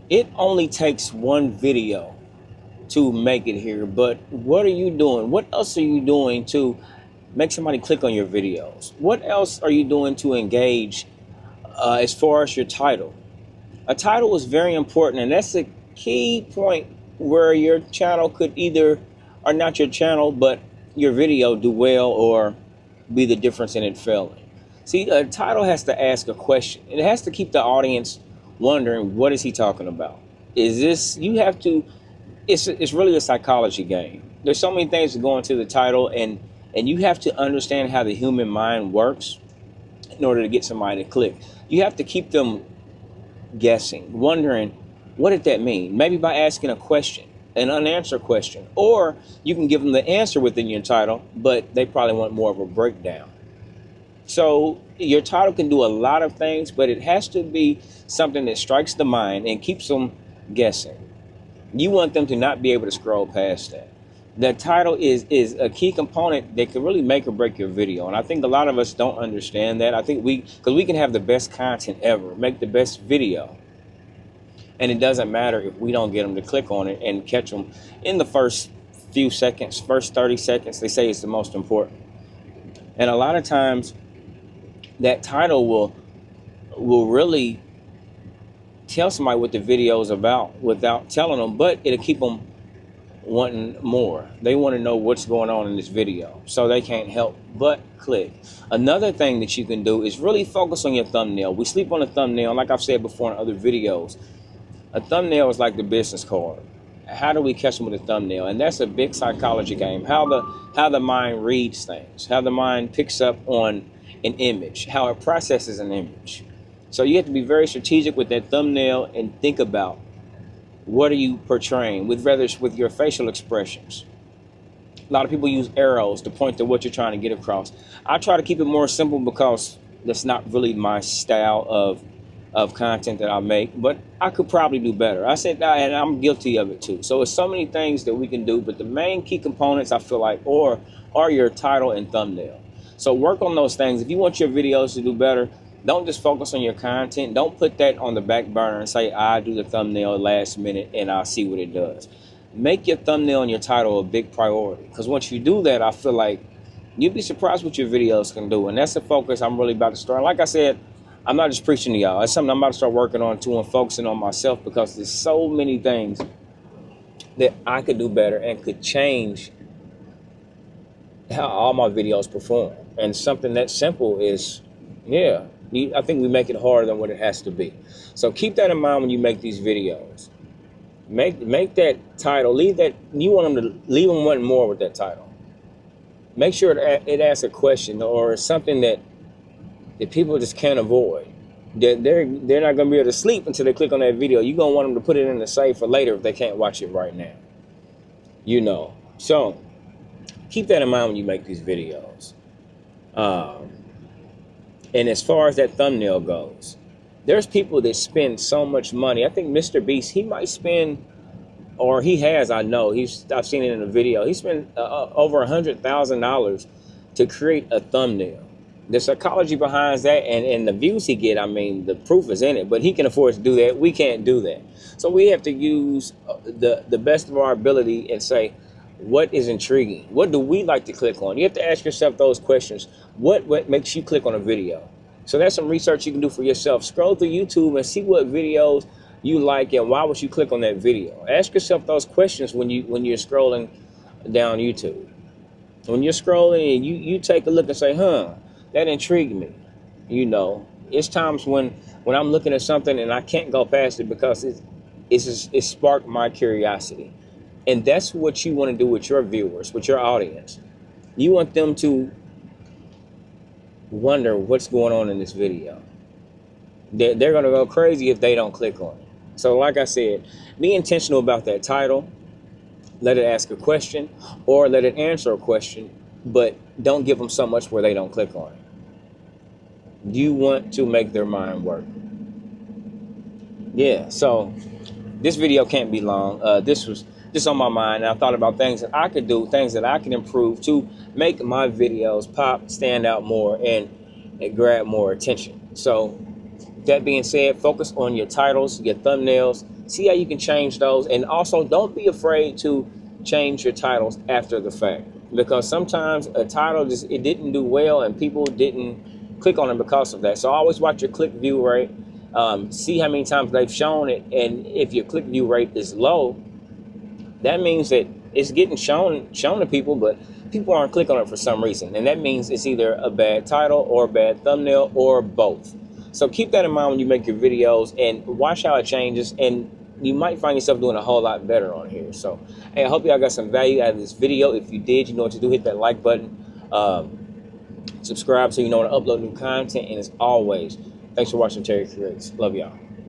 It only takes one video to make it here, but what are you doing? What else are you doing to make somebody click on your videos? What else are you doing to engage as far as your title? A title is very important, and that's a key point where your channel could either, or not your channel, but your video do well or be the difference in it failing. See, a title has to ask a question. It has to keep the audience wondering, what is he talking about? Is this, you have to, it's really a psychology game. There's so many things that go into the title, and you have to understand how the human mind works in order to get somebody to click. You have to keep them guessing, wondering, what did that mean? Maybe by asking a question, an unanswered question, or you can give them the answer within your title, but they probably want more of a breakdown. So your title can do a lot of things, but it has to be something that strikes the mind and keeps them guessing. You want them to not be able to scroll past that. The title is a key component that can really make or break your video. And I think a lot of us don't understand that. I think because we can have the best content ever, make the best video, and it doesn't matter if we don't get them to click on it and catch them in the first few seconds, first 30 seconds. They say it's the most important. And a lot of times that title will really tell somebody what the video is about without telling them, but it'll keep them wanting more. They want to know what's going on in this video, so they can't help but click. Another thing that you can do is really focus on your thumbnail. We sleep on the thumbnail. Like I've said before in other videos, a thumbnail is like the business card. How do we catch them with a thumbnail? And that's a big psychology game. How the mind reads things, how the mind picks up on an image, how it processes an image. So you have to be very strategic with that thumbnail and think about, what are you portraying, whether it's with your facial expressions. A lot of people use arrows to point to what you're trying to get across. I try to keep it more simple because that's not really my style of content that I make, but I could probably do better. I said, and I'm guilty of it too. So it's so many things that we can do, but the main key components, I feel like, are your title and thumbnail. So work on those things. If you want your videos to do better, don't just focus on your content. Don't put that on the back burner and say, I do the thumbnail last minute and I'll see what it does. Make your thumbnail and your title a big priority, because once you do that, I feel like you'd be surprised what your videos can do. And that's the focus I'm really about to start. Like I said, I'm not just preaching to y'all. It's something I'm about to start working on too, and focusing on myself, because there's so many things that I could do better and could change how all my videos perform. And something that simple is, I think we make it harder than what it has to be. So keep that in mind when you make these videos. Make that title, leave that, you want them to leave them wanting more with that title. Make sure it asks a question or something that people just can't avoid. They're not going to be able to sleep until they click on that video. You're going to want them to put it in the save for later if they can't watch it right now. So keep that in mind when you make these videos. And as far as that thumbnail goes, there's people that spend so much money. I think Mr. Beast, he might spend, or he has, I know, I've seen it in a video, he spent over $100,000 to create a thumbnail. The psychology behind that and the views he get, I mean, the proof is in it, but he can afford to do that. We can't do that. So we have to use the best of our ability and say, what is intriguing? What do we like to click on? You have to ask yourself those questions. What makes you click on a video? So that's some research you can do for yourself. Scroll through YouTube and see what videos you like and why would you click on that video. Ask yourself those questions when you're scrolling down YouTube. When you're scrolling and you take a look and say, that intrigued me. It's times when I'm looking at something and I can't go past it because it sparked my curiosity. And that's what you want to do with your viewers, with your audience. You want them to wonder what's going on in this video. They're going to go crazy if they don't click on it. So like I said, be intentional about that title. Let it ask a question or let it answer a question, but don't give them so much where they don't click on it. You want to make their mind work. So this video can't be long. This was just on my mind, and I thought about things that I could do, things that I can improve to make my videos pop, stand out more, and grab more attention. So That being said, focus on your titles, your thumbnails, see how you can change those. And also don't be afraid to change your titles after the fact, because sometimes a title just, it didn't do well and people didn't click on it because of that. So always watch your click view rate, see how many times they've shown it. And if your click view rate is low, that means that it's getting shown to people, but people aren't clicking on it for some reason. And that means it's either a bad title or a bad thumbnail or both. So keep that in mind when you make your videos and watch how it changes, and you might find yourself doing a whole lot better on here. So, hey, I hope y'all got some value out of this video. If you did, you know what to do. Hit that like button. Subscribe so you know when I upload new content. And as always, thanks for watching Terry Creates. Love y'all.